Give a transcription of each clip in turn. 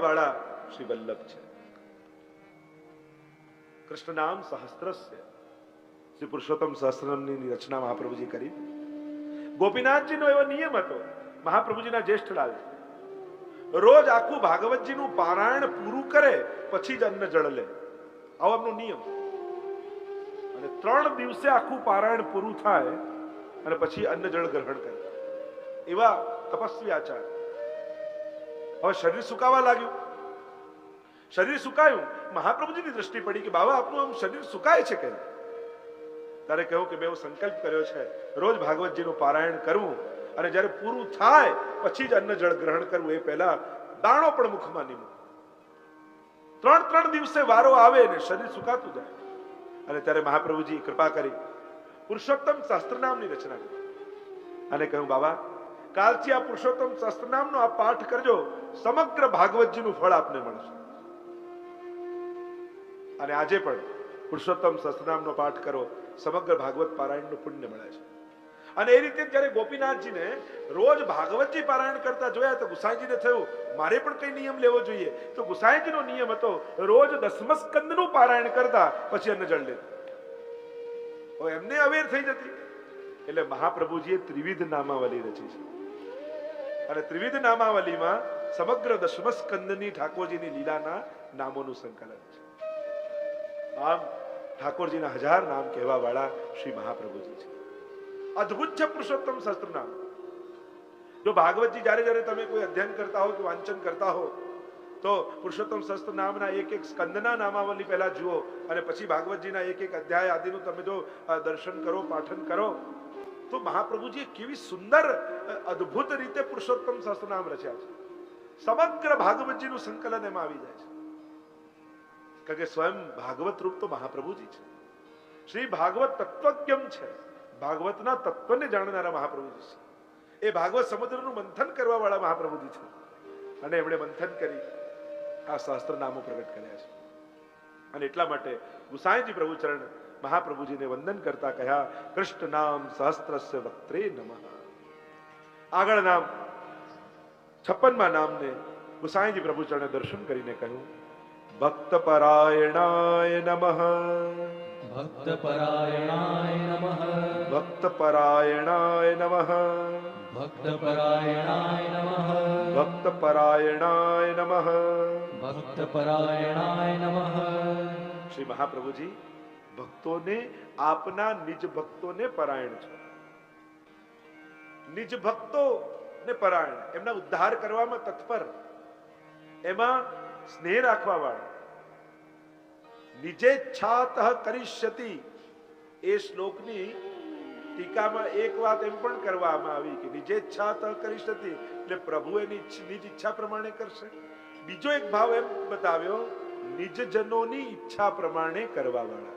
વાળા શ્રી વલ્લભ છે. કૃષ્ણ નામ સહસ્ત્રસ્ય શ્રી પુરુષોત્તમ સહસ્ત્રનામની રચના મહાપ્રભુજી કરી. ગોપીનાથજીનો એવો નિયમ હતો, મહાપ્રભુજીના જ્યેષ્ઠ લાલ રોજ આખું ભાગવતજીનું પારાયણ પૂરું કરે પછી જ અન્ન જળ લે. આવો એમનો નિયમ. અને 3 દિવસે આખું પારાયણ પૂરું થાય અને પછી અન્ન જળ ગ્રહણ કરે. એવા તપસ્વી આચાર. હવે શરીર સુકાવા લાગ્યું. શરીર સુકાયું, મહાપ્રભુજીની દ્રષ્ટિ પડી કે બાબા આપનું આમ શરીર સુકાય છે કે? ત્યારે કહ્યું કે મેં સંકલ્પ કર્યો છે રોજ ભાગવતજીનું પારાયણ કરવું અને જ્યારે પૂરું થાય પછી જ અન્ન જળ ગ્રહણ કરવું. એ પહેલા દાણો પણ મુખમાં નહીં મૂકવો. 3 દિવસે વારો આવે ને શરીર સુકાતું જાય. અને ત્યારે મહાપ્રભુજી કૃપા કરી પુરુષોત્તમ સહસ્ત્રનામની રચના કરી અને કહ્યું બાબા કાલથી આ પુરુષોત્તમ સહસ્ત્રનામનો આ પાઠ કરજો, સમગ્ર ભાગવતજીનું ફળ આપને મળશે. અને આજે પણ પુરુષોત્તમ સહસ્ત્રનામનો પાઠ કરો, સમગ્ર ભાગવત પારાયણનું પુણ્ય મળે છે. અને એ રીતે જ્યારે ગોપીનાથજીને રોજ ભાગવતજી પારાયણ કરતા જોયા તો ગુસાઈજીને થયું મારે પણ કઈ નિયમ લેવો જોઈએ. તો ગુસાઈજીનો નિયમ હતો રોજ 10મ સ્કંદનું પારાયણ કરતા પછી અન્ન જળ લેતા. એમને અવેર થઈ જતી. એટલે મહાપ્રભુજીએ ત્રિવિધ નામાવલી રચી છે. અને ત્રિવિધ નામાવલીમાં સમગ્ર 10મ સ્કંદની ઠાકોરજીની લીલાના નામોનું સંકલન છે. આમ ઠાકોરજીના 1000 નામ કહેવા વાળા શ્રી મહાપ્રભુજી છે. અદ્ભુત છે પુરુષોત્તમ સહસ્ત્રનામ. જો ભાગવતજી જ્યારે જ્યારે તમે કોઈ અધ્યયન કરતા હો કે વાંચન કરતા હો તો પુરુષોત્તમ સહસ્ત્રનામના એક સ્કંદના નામાવલી પહેલા જુઓ અને પછી ભાગવતજીના એક અધ્યાય આદિનું તમે જો દર્શન કરો, પાઠન કરો તો મહાપ્રભુજીએ કેવી સુંદર અદ્ભુત રીતે પુરુષોત્તમ સહસ્ત્રનામ રચ્યા છે. સમગ્ર ભાગવતજીનું સંકલન એમાં આવી જાય છે. કારણ કે સ્વયં ભાગવત રૂપ તો મહાપ્રભુજી છે. શ્રી ભાગવત તત્વજ્ઞ છે. ભાગવતના તત્વને જાણનારા મહાપ્રભુજી છે. એ ભાગવત સમુદ્રનું મંથન કરવા વાળા મહાપ્રભુજી છે. અને એમણે મંથન કરી આ સહસ્ત્ર નામો પ્રગટ કર્યા છે. અને એટલા માટે ગુસાઈજી પ્રભુચરણ મહાપ્રભુજીને વંદન કરતા કહ્યા કૃષ્ણ નામ સહસ્ત્રસ્ય વક્ત્રે નમઃ. આગળ નામ 56મા નામને ગુસાઈજી પ્રભુચરણે દર્શન કરીને કહ્યું ભક્ત પરાયણાય નમઃ. ભક્ત પરાયણાય નમઃ. ભક્ત પરાયણાય નમઃ. ભક્ત પરાયણાય નમઃ. ભક્ત પરાયણાય નમઃ. ભક્ત પરાયણાય નમઃ. શ્રી મહાપ્રભુજી ભક્તોને આપના નિજ ભક્તોને પરાયણ છો. નિજ ભક્તોને પરાયણ, એમના ઉદ્ધાર કરવામાં તત્પર, એમાં સ્નેહ રાખવા વાળા. નિજેચ્છાતઃ કરિષ્યતિ એ શ્લોકની ટીકામાં એક વાત એમ પણ કરવામાં આવી કે નિજેચ્છાતઃ કરિષ્યતિ એટલે પ્રભુ એની નિજ ઈચ્છા પ્રમાણે કરશે. બીજો એક ભાવ એમ બતાવ્યો નિજજનોની ઈચ્છા પ્રમાણે કરવા વાળા.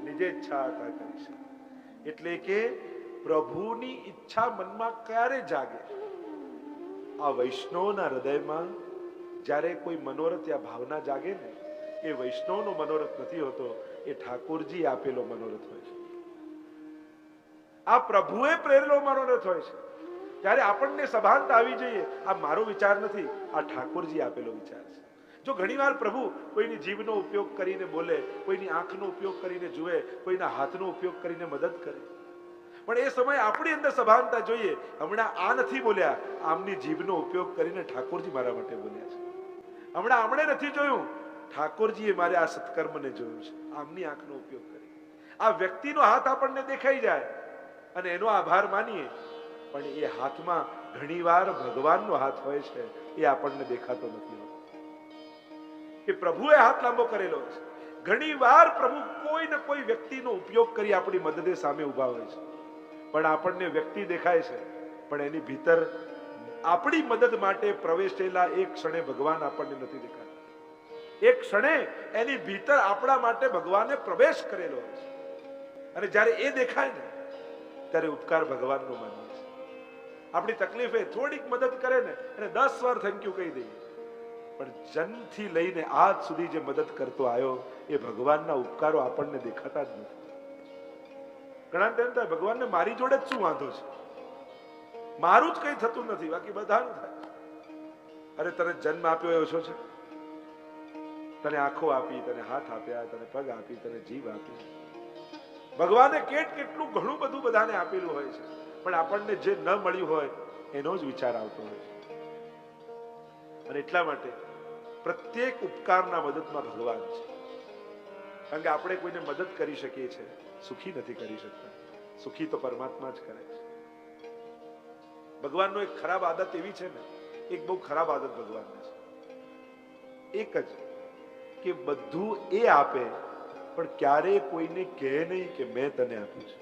નિજેચ્છાતઃ કરિષ્યતિ એટલે કે પ્રભુની ઈચ્છા મનમાં ક્યારે જાગે? આ વૈષ્ણવના હૃદયમાં જ્યારે કોઈ મનોરથ યા ભાવના જાગે ને એ વૈષ્ણવનો મનોરથ નથી હોતો, એ ઠાકોરજી આપેલો મનોરથ હોય છે. આ પ્રભુએ પ્રેરેલો મનોરથ હોય છે. ત્યારે આપણને સભાનતા આવી જઈએ આ મારો વિચાર નથી, આ ઠાકોરજી આપેલો વિચાર છે. જો ઘણીવાર પ્રભુ કોઈની જીભનો ઉપયોગ કરીને બોલે, કોઈની આંખનો ઉપયોગ કરીને જુએ, કોઈના હાથનો ઉપયોગ કરીને મદદ કરે, પણ એ સમયે આપણી અંદર સભાનતા જોઈએ. હમણાં આ નથી બોલ્યા, આમની જીભનો ઉપયોગ કરીને ઠાકોરજી મારા માટે બોલ્યા છે. હમણાં આમણે નથી જોયું, ઠાકોરજીએ મારે આ સત્કર્મને જોયું છે. આમની આંખનો ઉપયોગ કરી આ વ્યક્તિનો હાથ આપણને દેખાઈ જાય અને એનો આભાર માનીએ, પણ એ હાથમાં ઘણીવાર ભગવાનનો હાથ હોય છે, એ આપણને દેખાતો નથી હોતો. કે પ્રભુએ હાથ લાંબો કરેલો છે. ઘણીવાર પ્રભુ કોઈ ને કોઈ વ્યક્તિનો ઉપયોગ કરી આપણી મદદે સામે ઉભા હોય છે, પણ આપણને વ્યક્તિ દેખાય છે, પણ એની ભીતર આપણી મદદ માટે પ્રવેશેલા એક ક્ષણે ભગવાન આપણને નથી દેખાતા. એક ક્ષણે એની ભીતર આપણા માટે ભગવાને પ્રવેશ કરેલો હોય છે. અને જ્યારે એ દેખાય ને ત્યારે ઉપકાર ભગવાનનો માનીએ છીએ. આપણી તકલીફે થોડીક મદદ કરે ને એને 10 વાર થેન્ક યુ કહી દઈએ, પણ જન્મથી લઈને આજ સુધી જે મદદ કરતો આવ્યો એ ભગવાનના ઉપકારો આપણને દેખાતા જ નથી. ઘણા તેમ થાય ભગવાનને મારી જોડે જ શું વાંધો છે, મારું જ કઈ થતું નથી, બાકી બધાનું થાય. અરે તને જન્મ આપ્યો એ ઓછો છે? તને આંખો આપી, તને હાથ આપ્યા, તને પગ આપી, તને જીભ આપી. ભગવાને કેટલું ઘણું બધું બધાને આપેલું હોય છે, પણ આપણને જે ન મળ્યું હોય એનો જ વિચાર આવતો હોય છે. અને એટલા માટે પ્રત્યેક ઉપકારના મદદમાં ભગવાન છે. કારણ કે આપણે કોઈને મદદ કરી શકીએ છીએ, સુખી નથી કરી શકતા. સુખી તો પરમાત્મા જ કરે છે. ભગવાનનો એક ખરાબ આદત એવી છે ને, એક બહુ ખરાબ આદત ભગવાનને છે, એક જ કે બધું એ આપે પણ ક્યારેય કોઈને કહે નહીં કે મેં તને આપ્યું છે.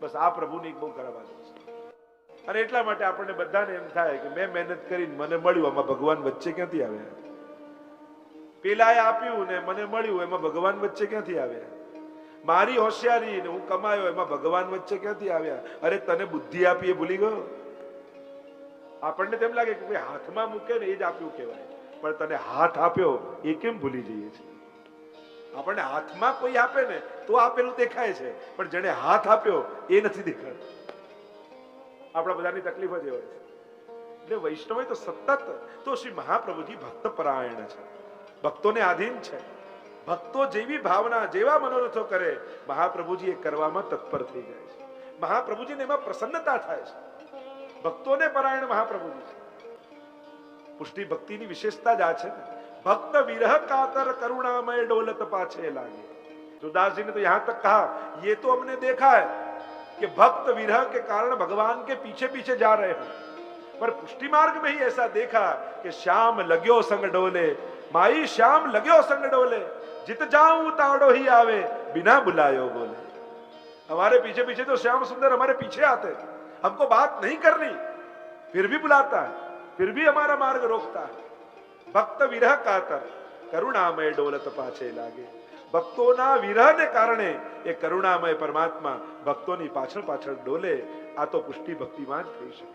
બસ આ પ્રભુની એક બહુ ખરાબ આદત છે. અને એટલા માટે આપણને બધાને એમ થાય કે મેં મહેનત કરીને મને મળ્યું, આમાં ભગવાન વચ્ચે ક્યાંથી આવ્યા? પેલાએ આપ્યું ને મને મળ્યું, એમાં ભગવાન વચ્ચે ક્યાંથી આવ્યા? મારી હોશિયારી ને હું કમાયો, એમાં ભગવાન વચ્ચે ક્યાંથી આવ્યા? અરે તને બુદ્ધિ આપી એ ભૂલી ગયો? આપણને તેમ લાગે કે કોઈ હાથમાં મૂકે ને એ જ આપ્યું કહેવાય, પણ તને હાથ આપ્યો એ કેમ ભૂલી જઈએ છીએ? આપણને હાથમાં કોઈ આપે ને તો આપેલું દેખાય છે, પણ જેને હાથ આપ્યો એ નથી દેખાતું. આપણા બધાની તકલીફ જ હોય છે. એટલે વૈષ્ણવ તો સતત તો શ્રી મહાપ્રભુજી ભક્ત પરાયણ છે, ભક્તોને આધીન છે. ભક્તો જેવી ભાવના, જેવા મનોરથો કરે, મહાપ્રભુજી એ કરવામાં તત્પર થઈ જાય છે. મહાપ્રભુજીને એમાં પ્રસન્નતા થાય છે. ભક્તોને પરાયણ મહાપ્રભુજી છે. પુષ્ટિ ભક્તિની વિશેષતા જ આ છે ને. भक्त विरह कातर करुणामय डोलत पाछे लागे. सुदास जी ने तो यहां तक कहा, ये तो हमने देखा है कि भक्त विरह के कारण भगवान के पीछे पीछे जा रहे हैं, पर पुष्टि मार्ग में ही ऐसा देखा कि श्याम लग्यो संग डोले, माई श्याम लग्यो संग डोले, जित जाऊं ताड़ो ही आवे, बिना बुलायो बोले. हमारे पीछे पीछे तो श्याम सुंदर हमारे पीछे आते, हमको बात नहीं करनी, फिर भी बुलाता है, फिर भी हमारा मार्ग रोकता है. भक्त विरह कातर करुणामय डोलत पाछे लागे. ભક્તોના વિરહને કારણે એ કરુણામય પરમાત્મા ભક્તોની પાછળ પાછળ ડોલે. આ તો પુષ્ટિ ભક્તિમાં જ થઈ શકે.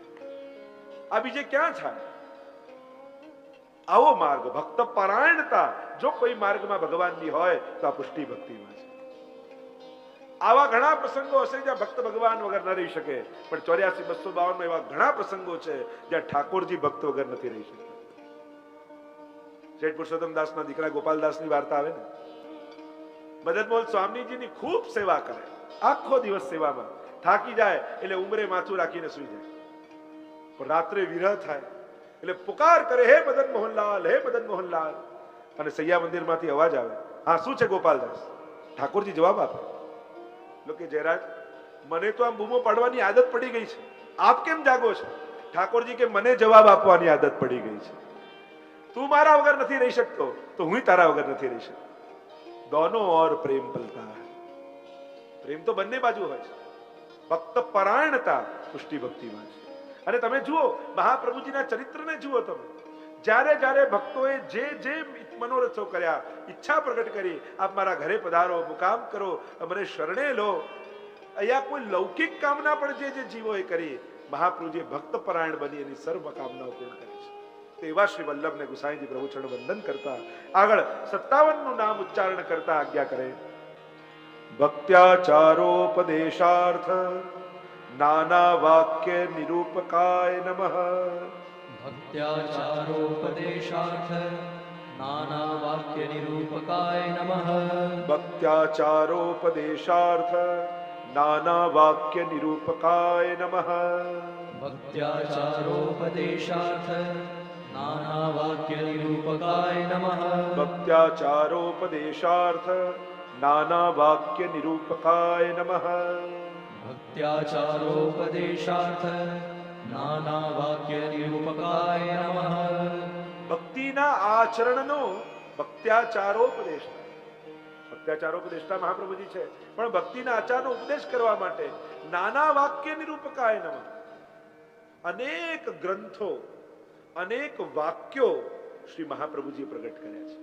આ બીજે ક્યાં થાય? આવો માર્ગ ભક્ત પરાયણતા જો કોઈ માર્ગમાં ભગવાનની હોય તો આ પુષ્ટિ ભક્તિમાં છે. આવા ઘણા પ્રસંગો હશે જ્યાં ભક્ત ભગવાન વગર ન રહી શકે, પણ 84-252 એવા ઘણા પ્રસંગો છે જ્યાં ઠાકોરજી ભક્ત વગર નથી રહી શકતા. શેઠ પુરુષોત્તમ દાસના દીકરા ગોપાલદાસની વાર્તા આવે ને, મદન મોહન સ્વામીજીની ખૂબ સેવા કરે, આખો દિવસ સેવામાં થાકી જાય એટલે ઉંમરે માથું રાખીને સુઈ જાય. પણ રાત્રે વિરહ થાય એટલે પુકાર કરે, હે મદન મોહનલાલ, હે મદન મોહનલાલ. અને સૈયા મંદિરમાંથી અવાજ આવે, હા શું છે ગોપાલદાસ? ઠાકોરજી જવાબ આપે, કે જયરાજ, મને તો આમ બૂમો પાડવાની આદત પડી ગઈ છે, આપ કેમ જાગો છો? ઠાકોરજી કે મને જવાબ આપવાની આદત પડી ગઈ છે. તું મારા વગર નથી રહી શકતો તો હું તારા વગર નથી રહી શકતો. दोनों और प्रेम पलता है. પ્રેમ તો બંને બાજુ હોય છે. ભક્ત પરાયણતા પુષ્ટિ ભક્તિમાં છે. અને તમે જુઓ મહાપ્રભુજીના ચરિત્રને જુઓ તમે, જ્યારે જ્યારે ભક્તોએ જે જે મનોરથો કર્યા, ઈચ્છા પ્રગટ કરી, આપ મારા ઘરે પધારો, મુકામ કરો, અમને શરણે લો, અહીંયા કોઈ લૌકિક કામના પણ જે જીવોએ કરી, મહાપ્રભુજીએ ભક્ત પરાયણ બની એની સર્વ કામનાઓ પૂર્ણ કરી છે. એવા શ્રી વલ્લભને ગુસાઈજી પ્રભુ ચરણ વંદન કરતા આગળ 57 નું નામ ઉચ્ચારણ કરતા આજ્ઞા કરે. ભક્ત્યાચારોપદેશાર્થ નાના વાક્ય નિરૂપકાય નમઃ. ભક્ત્યાચારોપદેશાર્થ નાના વાક્ય નિરૂપકાય નમઃ. ભક્ત્યાચારોપદેશાર્થ નાના વાક્ય નિરૂપકાય નમઃ. ભક્ત્યાચારોપદેશાર્થ નાના વાક્ય નિરૂપકાય નમઃ. ભક્ત્યાચારોપદેશાર્થ નાના વાક્ય નિરૂપકાય નમઃ. ભક્ત્યાચારોપદેશાર્થ નાના વાક્ય નિરૂપકાય નમઃ. ભક્તિના આચરણનો ભક્ત્યાચારોપદેશ. ભક્ત્યાચારોપદેષ્ટા મહાપ્રભુજી છે, પણ ભક્તિના આચારનો ઉપદેશ કરવા માટે નાના વાક્ય નિરૂપકાય નમઃ. અનેક ગ્રંથો, અનેક વાક્યો શ્રી મહાપ્રભુજી પ્રગટ કર્યા છે.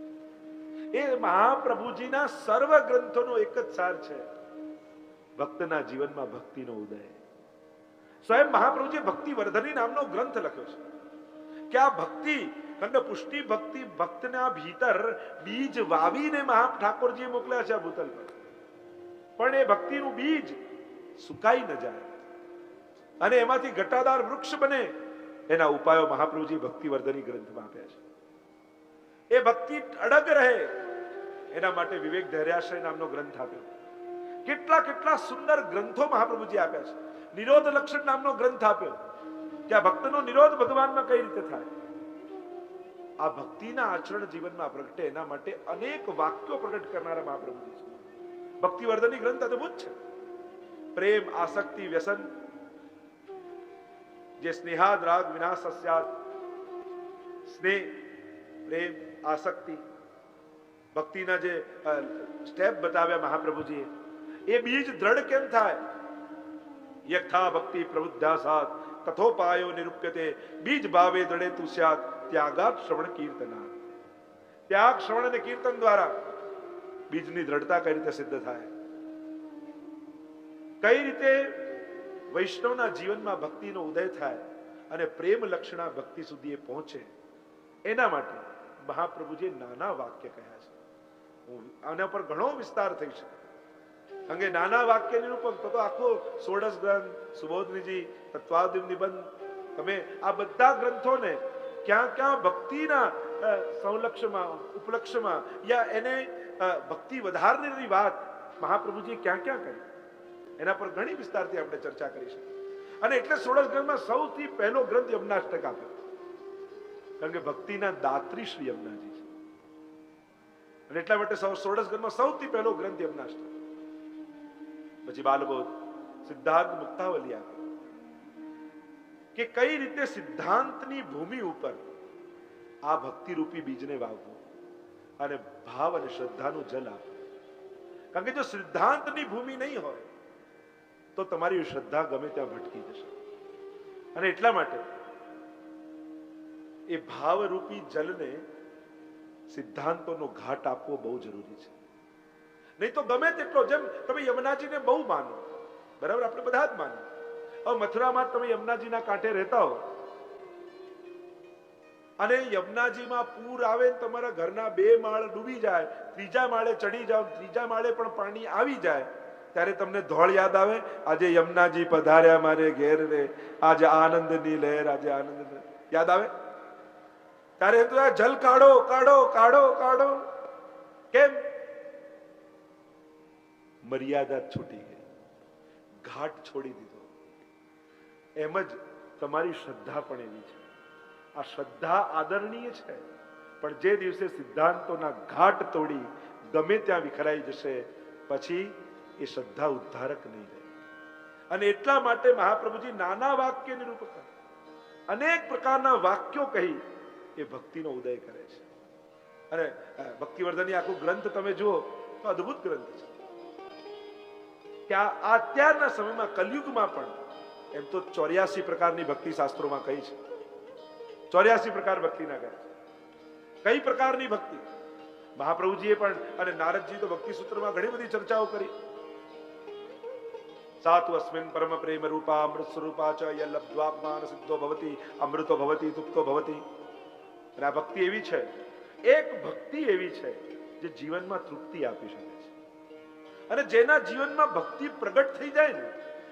એ મહાપ્રભુજીના સર્વ ગ્રંથોનો એક જ સાર છે, ભક્તના જીવનમાં ભક્તિનો ઉદય. સ્વયં મહાપ્રભુજી ભક્તિ વર્ધની નામનો ગ્રંથ લખ્યો છે કે આ ભક્તિ ખંડ પુષ્ટિ ભક્તિ ભક્તના ભીતર બીજ વાવીને ઠાકોરજીએ મોકલ્યા છે આ ભૂતલ પર. પણ એ ભક્તિનું બીજ સુકાઈ ન જાય અને એમાંથી ઘટાદાર વૃક્ષ બને, એના ઉપાયો મહાપ્રભુજી ભક્તિવર્ધની ગ્રંથમાં આપ્યા છે. એ ભક્તિ અડગ રહે એના માટે વિવેક ધૈર્યાશ્રય નામનો ગ્રંથ આપ્યો. કેટલા કેટલા સુંદર ગ્રંથો મહાપ્રભુજી આપ્યા છે. નિરોધ લક્ષણ નામનો ગ્રંથ આપ્યો કે આ ભક્તનો નિરોધ ભગવાનમાં કઈ રીતે થાય. આ ભક્તિના આચરણ જીવનમાં પ્રગટે એના માટે અનેક વાક્યો પ્રગટ કરનારા મહાપ્રભુજી છે. ભક્તિવર્ધની ગ્રંથ અદભુત છે. પ્રેમ, આસક્તિ, વ્યસન, જે સ્નેહાદ રાગ વિનાશ સસ્યાદ, સ્નેહ, પ્રેમ, આસક્તિ, ભક્તિના જે સ્ટેપ બતાવ્યા મહાપ્રભુજીએ, એ બીજ દ્રઢ કેમ થાય? યથા ભક્તિ પ્રબુદ્ધાસાત તથોપાયો નિરૂપ્યતે બીજ ભાવે દ્રઢે તુ સ્યાત ત્યાગાત શ્રવણ કીર્તના. ત્યાગ, શ્રવણ અને કીર્તન દ્વારા બીજની દ્રઢતા કઈ રીતે સિદ્ધ થાય, કઈ રીતે વૈષ્ણવના જીવનમાં ભક્તિનો ઉદય થાય અને પ્રેમ લક્ષણા ભક્તિ સુધી એ પહોંચે, એના માટે મહાપ્રભુજીએ નાના વાક્ય કહ્યા છે. હું આના પર ઘણો વિસ્તાર થઈ શકે, કારણ કે નાના વાક્ય નિરૂપક તો આખો ષોડશ ગ્રંથ, સુબોધનીજી, તત્વાદિમ નિબંધ, તમે આ બધા ગ્રંથોને ક્યાં ક્યાં ભક્તિના સંલક્ષમાં, ઉપલક્ષમાં યા એને ભક્તિ વધારનારી વાત મહાપ્રભુજીએ ક્યાં ક્યાં કરી, એના પર ઘણી વિસ્તારથી આપણે ચર્ચા કરી છે. અને એટલે ષોડશ ગ્રંથમાં સૌથી પહેલો ગ્રંથ યમનાષ્ટક આપ્યો, કારણ કે ભક્તિના દાત્રી શ્રી યમુનાજી છે. અને એટલા માટે ષોડશ ગ્રંથમાં સૌથી પહેલો ગ્રંથ યમનાષ્ટક. પછી બાલબોધ, સિદ્ધાંત, મુક્તાવલી આપી કે કઈ રીતે સિદ્ધાંતની ભૂમિ ઉપર આ ભક્તિ રૂપી બીજને વાવવું અને ભાવ અને શ્રદ્ધાનું જલ આપવું. કારણ કે જો સિદ્ધાંતની ભૂમિ નહીં હોય તો તમારી શ્રદ્ધા ગમે ત્યાં ભટકી જશે. અને એટલા માટે એ ભાવરૂપી જલને સિદ્ધાંતોનો ઘાટ આપવો બહુ જરૂરી છે. નહીં તો ગમે તેટલો, જેમ તમે યમુનાજીને બહુ માનો, બરાબર, આપણે બધા જ માનો. હવે મથુરામાં તમે યમુનાજીના કાંઠે રહેતા હો અને યમુનાજીમાં પૂર આવે, તમારા ઘરના 2 માળ ડૂબી જાય, 3જા માળે ચડી જાઓ, 3જા માળે પણ પાણી આવી જાય, ત્યારે તમને ધોળ યાદ આવે, આજે યમુનાજી પધાર્યા મારે ઘેર રે, આજે આનંદની લહેર, આજે આનંદ યાદ આવે? ત્યારે તો જલ કાઢો કાઢો કાઢો કાઢો. કેમ? મર્યાદા છૂટી ગઈ, ઘાટ છોડી દીધો. એમ જ તમારી શ્રદ્ધા પણ એવી છે. આ શ્રદ્ધા આદરણીય છે, પણ જે દિવસે સિદ્ધાંતોના ઘાટ તોડી ગમે ત્યાં વિખરાઈ જશે, પછી એ શ્રદ્ધા ઉદ્ધારક નહીં રહે. અને એટલા માટે મહાપ્રભુજી નાના વાક્ય નિરૂપક, અનેક પ્રકારના વાક્યો કહી એ ભક્તિનો ઉદય કરે છે. અને ભક્તિવર્ધની આખું ગ્રંથ તમે જુઓ તો અદ્ભુત ગ્રંથ છે. કે આ અત્યારના સમયમાં કલયુગમાં પણ એમ તો 84 પ્રકારની ભક્તિ શાસ્ત્રોમાં કહી છે. 84 પ્રકાર ભક્તિના કહે છે. કઈ પ્રકારની ભક્તિ મહાપ્રભુજીએ પણ અને નારદજી તો ભક્તિ સૂત્રમાં ઘણી બધી ચર્ચાઓ કરી. સાતુ અસ્મિન પરમ પ્રેમ રૂપા અમૃત સ્વરૂપા ચ ય લબ્ધ્વાપમાન સિદ્ધો ભવતિ અમૃતો ભવતિ તુપ્તો ભવતિ. અને આ ભક્તિ એવી છે, એક ભક્તિ એવી છે જે જીવનમાં તૃપ્તિ આપી શકે છે. અને જેના જીવનમાં ભક્તિ પ્રગટ થઈ જાય ને,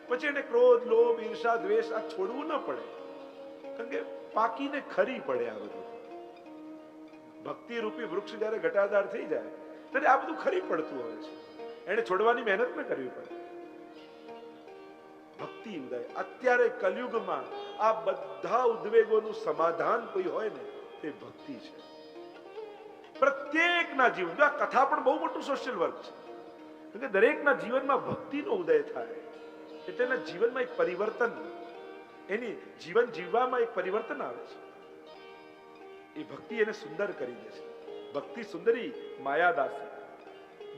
પછી એને ક્રોધ, લોભ, ઈર્ષા, દ્વેષ આ છોડવું ન પડે, કારણ કે પાકીને ખરી પડે. આ બધું ભક્તિ રૂપી વૃક્ષ જયારે ઘટાદાર થઈ જાય ત્યારે આ બધું ખરી પડતું હોય છે. એને છોડવાની મહેનત ન કરવી પડે. ભક્તિ ઉદય. અત્યારે કલયુગમાં આ બધા ઉદ્વેગોનું સમાધાન કોઈ હોય ને તે ભક્તિ છે. પ્રત્યેકના જીવન, આ કથા પણ બહુ મોટું સોશિયલ વર્ક છે, કે દરેકના જીવનમાં ભક્તિનો ઉદય થાય એટલે એના જીવનમાં એક પરિવર્તન, એની જીવન જીવવામાં એક પરિવર્તન આવે છે. એ ભક્તિ એને સુંદર કરી દે છે. ભક્તિ સુંદરી માયાદાસી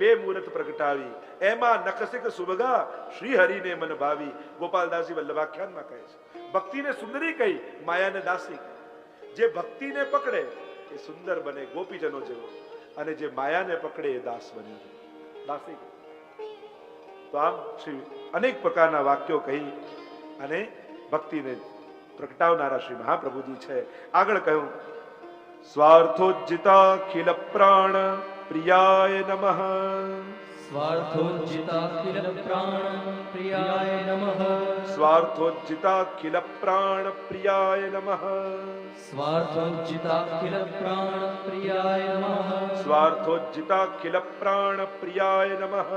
2 મુહૂર્ત પ્રગટાવી, એમાં નખસિક સુભગા શ્રી હરિને મન ભાવી. ગોપાલદાસજી વલ્લભાખ્યાનમાં કહે છે ભક્તિને સુંદરી કહી, માયાને દાસી. જે ભક્તિને પકડે એ સુંદર બને ગોપીજનો જેવો, અને જે માયાને પકડે એ દાસ બને દાસી. તો આમ શ્રી અનેક પ્રકારના વાક્યો કહી અને ભક્તિને પ્રગટાવનારા શ્રી મહાપ્રભુજી છે. આગળ કહ્યું, સ્વાર્થોજ્જિતાખિલ પ્રાણ પ્રિયાય નમઃ. સ્વાર્થોજ્જિતાખિલ પ્રાણ પ્રિયાય નમઃ. સ્વાર્થોજ્જિતાખિલ પ્રાણ પ્રિયાય નમઃ સ્વાર્થોજ્જિતાખિલ પ્રાણ પ્રિયાય નમઃ સ્વાર્થોજ્જિતાખિલ પ્રાણ પ્રિયાય નમઃ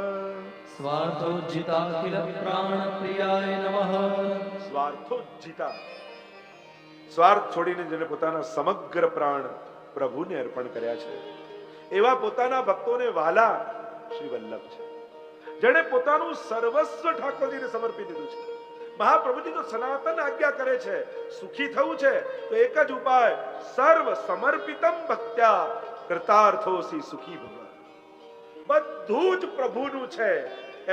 સ્વાર્થોજ્જિતાખિલ પ્રાણ પ્રિયાય નમઃ સ્વાર્થોજ્જિતા, સ્વાર્થ છોડીને જેને પોતાના સમગ્ર પ્રાણ પ્રભુને અર્પણ કર્યા છે એવા પોતાના ભક્તોને વાલા શ્રી વલ્લભ છે, જેણે પોતાનું સર્વસ્વ ઠાકોરજીને સમર્પી દીધું છે. મહાપ્રભુજી તો સનાતન આજ્ઞા કરે છે, સુખી થવું છે તો એક જ ઉપાય, સર્વ સમર્પિતમ ભક્ત્યા કૃતાર્થોસી સુખી ભવ. બધું જ પ્રભુનું છે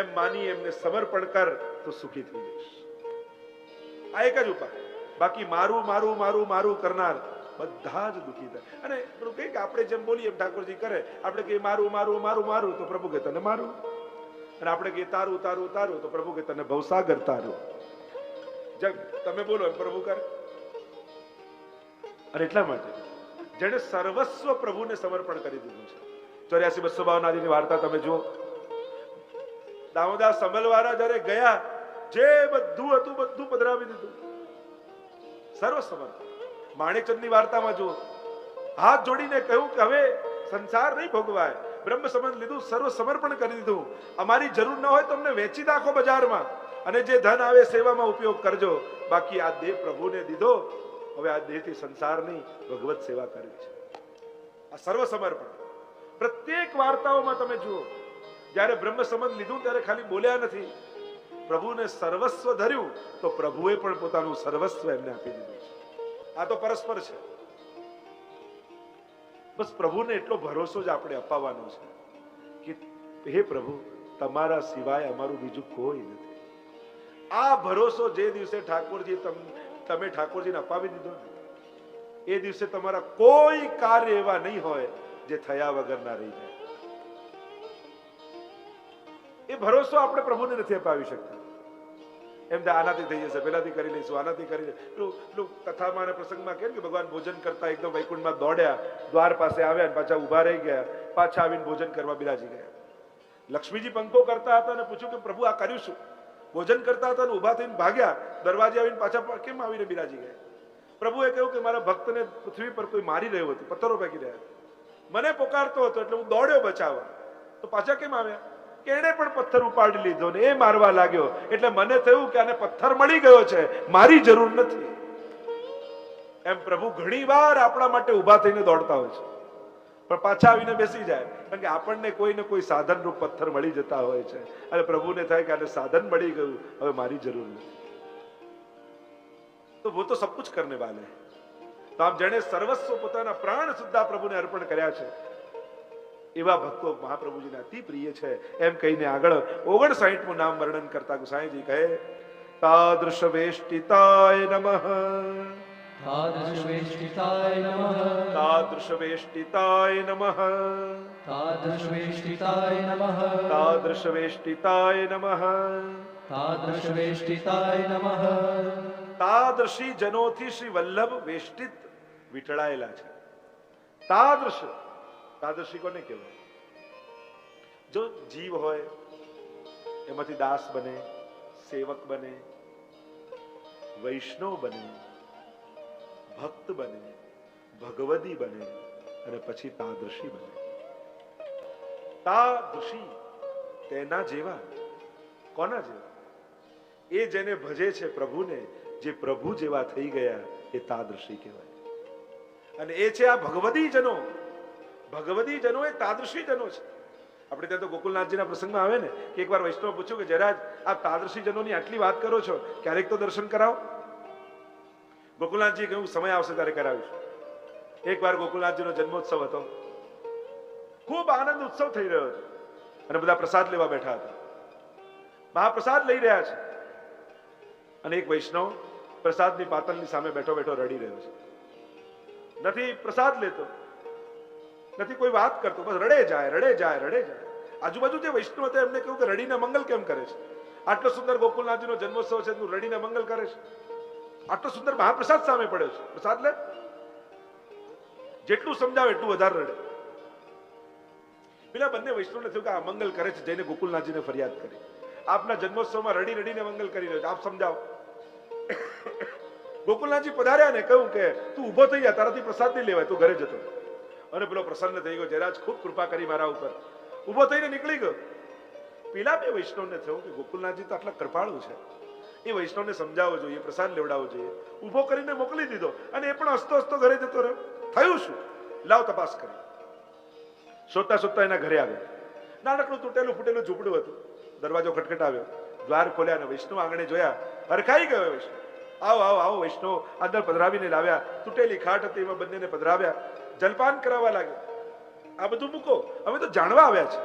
એમ માની એમને સમર્પણ કર તો સુખી થઈ જઈશ. આ એક જ ઉપાય. બાકી મારું મારું મારું મારું કરનાર બધા જ દુખી થાય. અને પેલું કઈ કે આપણે જેમ બોલીએ એમ ઠાકોરજી કરે, આપણે કહીએ મારું મારું મારું મારું તો પ્રભુ કે તને મારું, અને આપણે કહીએ તારું તારું તારું તો પ્રભુ કે તને ભવસાગર તારું. જેમ તમે બોલો એમ પ્રભુ કરે. અને એટલા માટે જેને સર્વસ્વ પ્રભુને સમર્પણ કરી દીધું છે. 84-252 આદિની વાર્તા તમે જુઓ. દામોદાસ સંભલવાળા જયારે ગયા, જે બધું હતું બધું પધરાવી દીધું, સર્વ સમર્પણ. માણેકચંદની વાર્તામાં જુઓ, હાથ જોડીને કહ્યું કે હવે સંસાર નહીં ભોગવાય, બ્રહ્મ સંબંધ લીધું, સર્વ સમર્પણ કરી દીધું. અમારી જરૂર ન હોય તો અમને વેચી નાખો બજારમાં, અને જે ધન આવે સેવામાં ઉપયોગ કરજો, બાકી આ દેહ પ્રભુને દીધો, હવે આ દેહથી સંસાર નહીં ભગવત સેવા કરવી છે. આ સર્વ સમર્પણ. પ્રત્યેક વાર્તાઓમાં તમે જુઓ, જ્યારે બ્રહ્મ સંબંધ લીધું ત્યારે ખાલી બોલ્યા નથી, પ્રભુને સર્વસ્વ ધર્યું તો પ્રભુએ પણ પોતાનું સર્વસ્વ એમને આપી દીધું છે. આ તો પરસ્પર છે. બસ પ્રભુને એટલો ભરોસો જ આપણે અપાવવાનો છે કે હે પ્રભુ, તમારા સિવાય અમારું બીજું કોઈ નથી. આ ભરોસો જે દિવસે ઠાકોરજી તમે ઠાકોરજીને અપાવી દીધો ને, એ દિવસે તમારા કોઈ કાર્ય એવા નહીં હોય જે થયા વગર ના રહી જાય. એ ભરોસો આપણે પ્રભુને નથી અપાવી શકતા. એમ તો આનાથી થઈ જશે, પેલાથી કરી લઈશું, આનાથી કરી લઈશું. કથામાં અને પ્રસંગમાં કેમ કે ભગવાન ભોજન કરતા એકદમ વૈકુંઠમાં દોડ્યા, દ્વાર પાસે આવ્યા, પાછા ઉભા રહી ગયા, પાછા આવીને ભોજન કરવા બિરાજી ગયા. લક્ષ્મીજી પંખો કરતા હતા અને પૂછ્યું કે પ્રભુ આ કર્યું શું? ભોજન કરતા હતા અને ઉભા થઈને ભાગ્યા, દરવાજે આવીને પાછા કેમ આવીને બિરાજી ગયા? પ્રભુએ કહ્યું કે મારા ભક્તને પૃથ્વી પર કોઈ મારી રહ્યું હતું, પથ્થરો ફેંકી રહ્યા હતા, મને પોકારતો હતો એટલે હું દોડ્યો બચાવવા, તો પાછા કેમ આવ્યા? કે એને પણ પથ્થર ઉપાડી લીધો ને એ મારવા લાગ્યો, એટલે મને થયું કે આને પથ્થર મળી ગયો છે, મારી જરૂર નથી. એમ પ્રભુ ઘણી વાર આપણા માટે ઉભા થઈને દોડતા હોય છે, પણ પાછા આવીને બેસી જાય, કારણ કે આપણને કોઈ ને કોઈ સાધન રૂપ પથ્થર મળી જતા હોય છે, અને પ્રભુને થાય કે આને સાધન મળી ગયું, હવે મારી જરૂર નથી. તો वो तो सब कुछ करने वाले हैं. તો આમ જેણે સર્વસ્વ પોતાના પ્રાણ સુદ્ધા પ્રભુને અર્પણ કર્યા છે એવા ભક્તો મહાપ્રભુજીને અતિ પ્રિય છે. એમ કહીને આગળ 59મું નામ વર્ણન કરતા ગુસાઈજી કહે, તાદૃશ વેષ્ટિતાય નમઃ, તાદૃશ વેષ્ટિતાય નમઃ, તાદૃશ વેષ્ટિતાય નમઃ, તાદૃશ વેષ્ટિતાય નમઃ, તાદૃશ વેષ્ટિતાય નમઃ, તાદૃશ વેષ્ટિતાય નમઃ. તાદૃશી જનોથી શ્રી વલ્લભ વેષ્ટિત વીટળાયેલા છે. તાદૃશ, તાદૃશી કોને કહેવાય? જો જીવ હોય એમાંથી દાસ બને, સેવક બને, વૈષ્ણવ બને, ભક્ત બને, ભગવદી બને, અને પછી તાદૃશી બને. તાદૃશી તેના જેવા. કોના જેવા? એ જેને ભજે છે પ્રભુને, જે પ્રભુ જેવા થઈ ગયા, એ તાદૃશી કહેવાય. અને એ છે આ ભગવદી જનો. ભગવદી જનો એ તાદૃશી જનો છે. આપણે ત્યાં તો ગોકુલનાથજીના પ્રસંગમાં આવે ને કે એકવાર વૈષ્ણવ પૂછ્યું કે જયરાજ, આપ તાદૃશી જનોની આટલી વાત કરો છો, ક્યારેક તો દર્શન કરાવો. ગોકુલનાથજી કહ્યું સમય આવશે ત્યારે કરાવીશું. એકવાર ગોકુલનાથજીનો જન્મોત્સવ હતો, ખૂબ આનંદ ઉત્સવ થઈ રહ્યો હતો, અને બધા પ્રસાદ લેવા બેઠા હતા. મહાપ્રસાદ લઈ રહ્યા છે, અને એક વૈષ્ણવ પ્રસાદની પાતળની સામે બેઠો બેઠો રડી રહ્યો છે. નથી પ્રસાદ લેતો, નથી કોઈ વાત કરતો, બસ રડે જાય રડે જાય રડે જાય. આજુબાજુ જે વૈષ્ણવ હતા એમને કહ્યું કે રડીને મંગલ કેમ કરે છે? આટલો સુંદર ગોકુલનાથજીનો જન્મોત્સવ છે, તું રડીને મંગલ કરે છે? આટલો સુંદર મહાપ્રસાદ સામે પડ્યો છે, પ્રસાદ લે. જેટલું સમજાવે એટલું વધારે રડે. પેલા બંને વૈષ્ણવને થયું કે આ મંગલ કરે છે, જઈને ગોકુલનાથજીને ફરિયાદ કરી, આપના જન્મોત્સવમાં રડી રડીને મંગલ કરી રહ્યો છે, આપ સમજાવો. ગોકુલનાથજી પધાર્યા ને કહ્યું કે તું ઊભો થઈ જા, તારાથી પ્રસાદ નહીં લેવાય, તું ઘરે જતો. અને પેલો પ્રસન્ન થઈ ગયો, જયરાજ ખૂબ કૃપા કરી મારા ઉપર. ઊભો થઈને નીકળી ગયો. પેલા બે વૈષ્ણવને થયું કે ગોકુલનાથજી તો આટલા કૃપાળુ છે, એ વૈષ્ણવને સમજાવવો જોઈએ, પ્રસાદ લેવડાવવો જોઈએ. ઊભો કરીને મોકલી દીધો અને એ પણ હસતો હસતો ઘરે જતો રહ્યો. થયું શું? લાવ તપાસ કરી. શોધતા શોધતા એના ઘરે આવ્યા. નાનકડું તૂટેલું ફૂટેલું ઝૂંપડું હતું. દરવાજો ખટખટાવ્યો, દ્વાર ખોલ્યા અને વૈષ્ણવ આંગણે જોયા. હરખાઈ ગયો વૈષ્ણવ. આવો આવો આવો. વૈષ્ણવ અંદર પધરાવીને લાવ્યા. તૂટેલી ખાટ હતી એમાં બંનેને પધરાવ્યા. જલપાન કરાવવા લાગ્યા. આ બધું મૂકો, અમે તો જાણવા આવ્યા છે.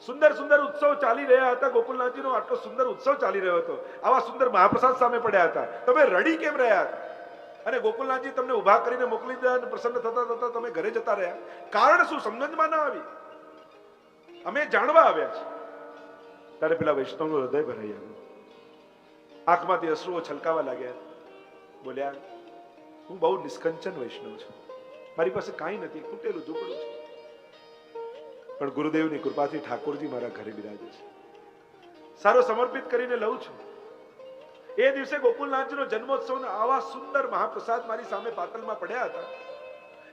સુંદર સુંદર ઉત્સવ ચાલી રહ્યા હતા. ગોકુલનાથજીનો આટલો સુંદર ઉત્સવ ચાલી રહ્યો હતો. આવા સુંદર મહાપ્રસાદ સામે પડ્યા હતા. તમે રડી કેમ રહ્યા હતા? અને ગોકુલનાથજી તમને ઉભા કરીને મોકલી દીધા અને પ્રસન્ન થતા થતા તમે ઘરે જતા રહ્યા. કારણ શું સમજણમાં ના આવી? અમે જાણવા આવ્યા છે. ત્યારે પેલા વૈષ્ણવનું હૃદય ભરાઈ આવ્યું. આંખમાંથી અશ્રુઓ છલકાવા લાગ્યા. બોલ્યા, હું બહુ નિષ્કંચન વૈષ્ણવ છું, મારી પાસે કાંઈ નથી, તૂટેલું ઝૂંપડું છે, પણ ગુરુદેવની કૃપાથી ઠાકોરજી મારા ઘરે બિરાજે છે. સારો સમર્પિત કરીને લઉં છું. એ દિવસે ગોકુલનાથજીનો જન્મોત્સવના આવા સુંદર મહાપ્રસાદ મારી સામે પાતલમાં પડ્યા હતા.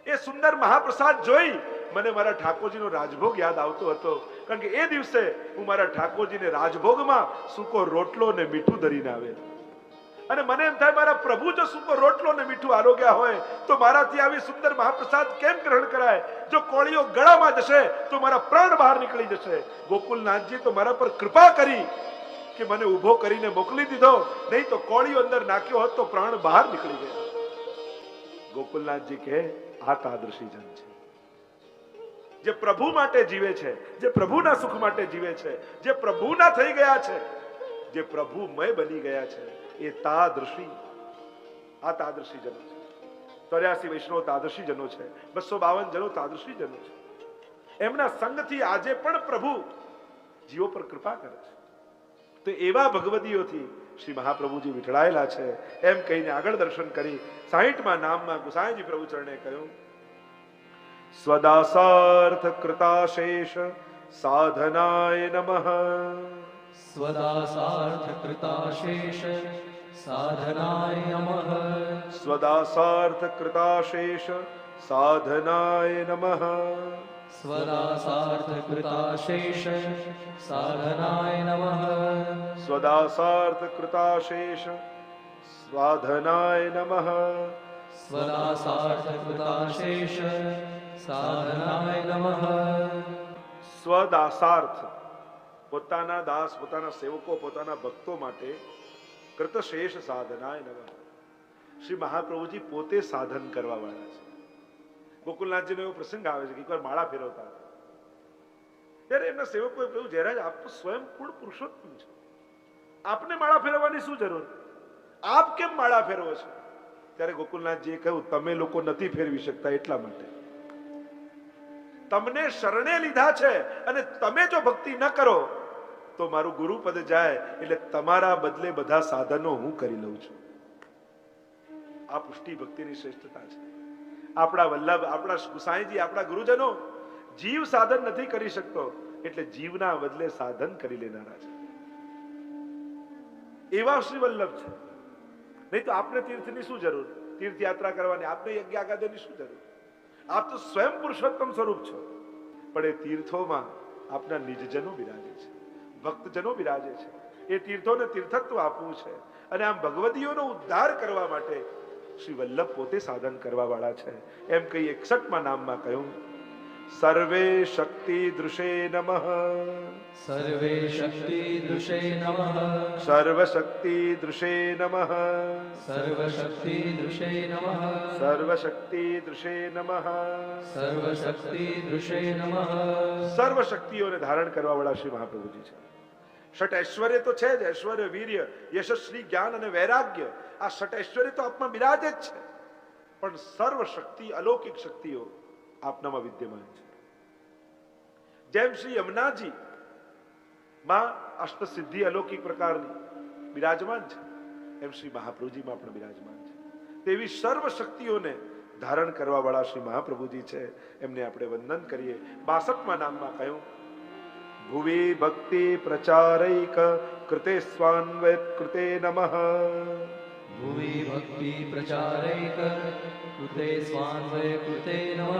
એ સુંદર મહાપ્રસાદ જોઈ મને મારા ઠાકોરજીનો રાજભોગ યાદ આવતો હતો. કારણ કે એ દિવસે હું મારા ઠાકોરજીને રાજભોગમાં સૂકો રોટલો ને મીઠું ધરીને આવેલો. અને મને એમ થાય, મારા પ્રભુ જો સૂકો રોટલો ને મીઠું આરોગ્યા હોય તો મારાથી આવી સુંદર મહાપ્રસાદ કેમ ગ્રહણ કરાય? જો કોળીઓ ગળામાં જશે તો મારા પ્રાણ બહાર નીકળી જશે. ગોકુલનાથજી તો મારા પર કૃપા કરી કે મને ઊભો કરીને મોકલી દીધો, નહીં તો કોળીઓ અંદર નાખ્યો હોત તો પ્રાણ બહાર નીકળી ગયા. ગોકુલનાથજી કહે, આ તાદૃશી જન છે જે પ્રભુ માટે જીવે છે, જે પ્રભુના સુખ માટે જીવે છે, જે પ્રભુના થઈ ગયા છે, જે પ્રભુમય બની ગયા છે, એ તાદૃશી, આ તાદૃશી જનો છે. 83 વૈષ્ણવ તાદૃશી જનો છે. 252 જનો તાદૃશી જનો છે. એમના સંગથી આજે પણ પ્રભુ જીવો પર કૃપા કરે છે. તો એવા ભગવદીઓથી શ્રી મહાપ્રભુજી વિઠળાયેલા છે. એમ કહીને આગળ દર્શન કરી 60મા નામમાં ગુસાઈજી પ્રભુ ચરણે કહ્યું, સ્વદાસાર્થ કૃતાશેષ સાધનાય નમઃ. स्वदासार्थ कृताशेष साधनाय नमः. સ્વદાસાર્થ કૃતાશેષ સાધનાય નમઃ. स्वदासार्थ कृताशेष साधनाय नमः. સ્વદાસાર્થ કૃતાશેષ સાધનાય નમઃ. स्वदासार्थ कृताशेष साधनाय नमः. સ્વદાસાર્થ, પોતાના દાસ, પોતાના સેવકો, પોતાના ભક્તો માટે કૃતશેષ સાધનાય નમઃ. શ્રી મહાપ્રભુજી પોતે સાધન કરવા વાળા છે. ગોકુલનાથજીનો એવો પ્રસંગ આવે છે કે એકવાર માળા ફેરવતા ત્યારે એમના સેવકોએ કહ્યું, જયરાજ આપ તો સ્વયં પૂર્ણ પુરુષોત્તમ છો, આપને માળા ફેરવવાની શું જરૂર? આપ કેમ માળા ફેરવો છો? ત્યારે ગોકુલનાથજીએ કહ્યું, તમે લોકો નથી ફેરવી શકતા એટલા માટે. તમને શરણે લીધા છે અને તમે જો ભક્તિ ન કરો તો મારું ગુરુપદ જાય, એટલે તમારા બદલે બધા સાધનો હું કરી લઉં છું. આ પુષ્ટિ ભક્તિની શ્રેષ્ઠતા છે. આપણા વલ્લભ, આપણા ગુસાઈજી, આપણા ગુરુજનો જીવ સાધન નથી કરી શકતો એટલે જીવના બદલે સાધન કરી લેનારા છે. એવા શ્રી વલ્લભ છે. નહીં તો આપને તીર્થની શું જરૂર? તીર્થયાત્રા કરવાની, આપને યજ્ઞ આગાદની શું જરૂર? આપ તો સ્વયં પુરુષોત્તમ સ્વરૂપ છો. પણ એ તીર્થોમાં આપના નિજજનો બિરાજે છે, ભક્તજનો બિરાજે છે. એ તીર્થોને તીર્થત્વ આપવું છે. અને આમ ભગવદીઓનો ઉદ્ધાર કરવા માટે શ્રી વલ્લભ પોતે સાધન કરવા વાળા છે. એમ કહી 61મા નામમાં કહ્યું, સર્વે શક્તિ દૃશે નમઃ. सर्वे शक्ति दृशे नमः. સર્વ શક્તિ દૃશે નમઃ. सर्व शक्ति दृशे नमः. સર્વ શક્તિ દૃશે નમઃ. सर्व शक्ति दृशे नमः. સર્વ શક્તિઓને ધારણ કરવા વાળા શ્રી મહાપ્રભુજી છે. ષટ ઐશ્વર્ય તો છે જ, ઐશ્વર્ય, વીર્ય, યશસ્વી, જ્ઞાન અને વૈરાગ્ય. આ ષટ ઐશ્વર્ય તો આપમાં બિરાજે જ છે, પણ સર્વ શક્તિ, અલૌકિક શક્તિઓ આપનામાં વિદ્યમાન છે. જેમ શ્રી યમુનાજી માં અષ્ટસિદ્ધિ અલૌકિક પ્રકારની બિરાજમાન છે, એમ શ્રી મહાપ્રભુજીમાં પણ બિરાજમાન છે. તેવી સર્વ શક્તિઓને ધારણ કરવા વાળા શ્રી મહાપ્રભુજી છે. એમને આપણે વંદન કરીએ. 62મા નામમાં કહ્યું, ભુવિ ભક્તિ પ્રચારૈક કૃતે સ્વાન્વય કૃતે નમઃ. ભુવિ ભક્તિ પ્રચારૈક કૃતે સ્વાન્વય કૃતે નમઃ.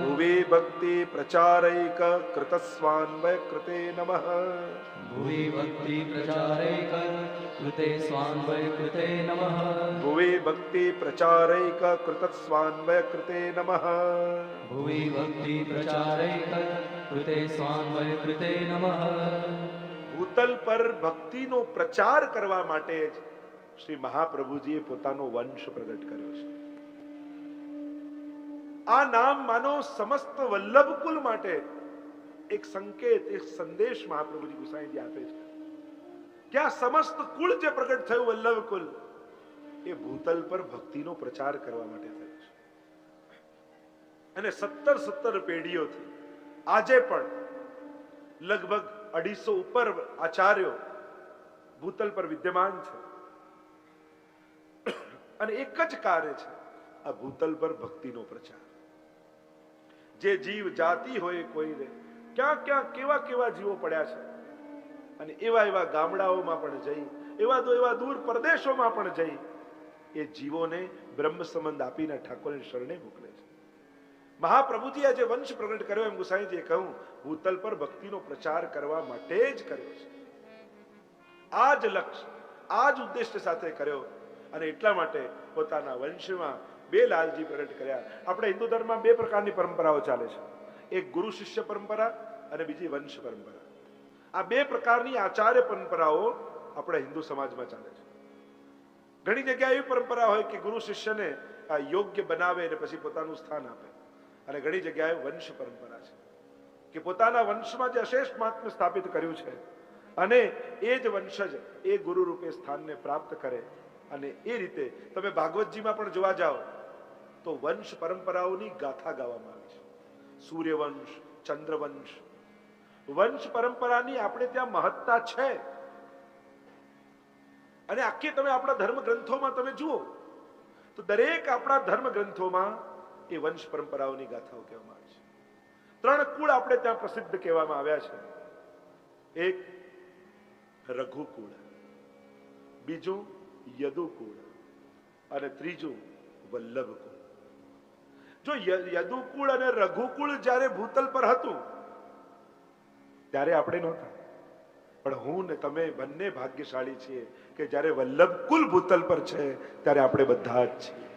ભુવિ ભક્તિ પ્રચારૈક કૃત સ્વાન્વય કૃતે નમઃ. ભુવિ ભક્તિ પ્રચારૈક કૃતે સ્વાન્વય કૃતે નમઃ. ભુવિ ભક્તિ પ્રચારૈક કૃત સ્વાન્વય કૃતે નમઃ. ભુવિ ભક્તિ પ્રચારૈક કૃતે સ્વાન્વય કૃતે નમઃ. ભૂતલ પર ભક્તિનો પ્રચાર કરવા માટે જ શ્રી મહાપ્રભુજીએ પોતાનો વંશ પ્રગટ કર્યો છે. આ નામ માનો સમસ્ત વલ્લભકુલ માટે એક સંકેત, એક સંદેશ મહાપ્રભુજી ગુસાઈજી આપે છે કે આ સમસ્ત કુળ જે પ્રગટ થયું વલ્લભકુલ એ ભૂતલ પર ભક્તિનો પ્રચાર કરવા માટે થયું છે. અને 17 પેઢીઓથી આજે પણ લગભગ 250 ઉપર આચાર્યો ભૂતલ પર વિદ્યમાન છે. અને એક જ કાર્ય છે આ ભૂતલ પર ભક્તિનો પ્રચાર. જે જીવ જાતિ હોય કોઈને ક્યાં ક્યાં કેવા કેવા જીવો પડ્યા છે અને એવા એવા ગામડાઓમાં પણ જઈ એવા દૂર પરદેશોમાં પણ જઈ એ જીવોને બ્રહ્મ સંબંધ આપીને ઠાકોરની શરણે મોકલે છે. મહાપ્રભુજી આજે વંશ પ્રગટ કર્યો એમ ગુસાઈજીએ કહ્યું ભૂતલ પર ભક્તિનો પ્રચાર કરવા માટે જ કર્યો છે. આ જ લક્ષ્ય, આ જ ઉદ્દેશ્ય સાથે કર્યો અને એટલા માટે પોતાના વંશમાં 2 લાલજી પ્રગટ કર્યા. આપણે હિન્દુ ધર્મમાં 2 પ્રકારની પરંપરાઓ ચાલે છે, એક ગુરુ શિષ્ય પરંપરા અને બીજી વંશ પરંપરા. આ 2 પ્રકારની આચાર્ય પરંપરાઓ આપણે હિન્દુ સમાજમાં ચાલે છે. ઘણી જગ્યાએ એવી પરંપરા હોય કે ગુરુ શિષ્યને યોગ્ય બનાવે અને પછી પોતાનું સ્થાન આપે, અને ઘણી જગ્યાએ વંશ પરંપરા છે કે પોતાના વંશમાં જે અશેષ મહાત્મ્ય સ્થાપિત કર્યું છે અને એ જ વંશજ એ ગુરુ રૂપે સ્થાનને પ્રાપ્ત કરે. અને એ રીતે તમે ભાગવતજીમાં પણ જોવા જાઓ તો વંશ પરંપરાઓની ગાથા ગાવામાં આવી છે. સૂર્યવંશ, ચંદ્રવંશ, વંશ પરંપરાની આપણે ત્યાં મહત્તા છે. અને આખી તમે આપણા ધર્મ ગ્રંથોમાં તમે જુઓ તો દરેક આપણા ધર્મ ગ્રંથોમાં એ વંશ પરંપરાઓની ગાથાઓ કહેવામાં આવી છે. 3 કુળ આપણે ત્યાં પ્રસિદ્ધ કહેવામાં આવ્યા છે. એક રઘુકુળ, બીજું યદુકુળ અને ત્રીજું વલ્લભકુળ. જો યદુકુળ અને રઘુકુળ જ્યારે ભૂતલ પર હતું ત્યારે આપણે નહોતા, પણ હું ને તમે બંને ભાગ્યશાળી છીએ કે જ્યારે વલ્લભકુલ ભૂતલ પર છે ત્યારે આપણે બધા જ છીએ.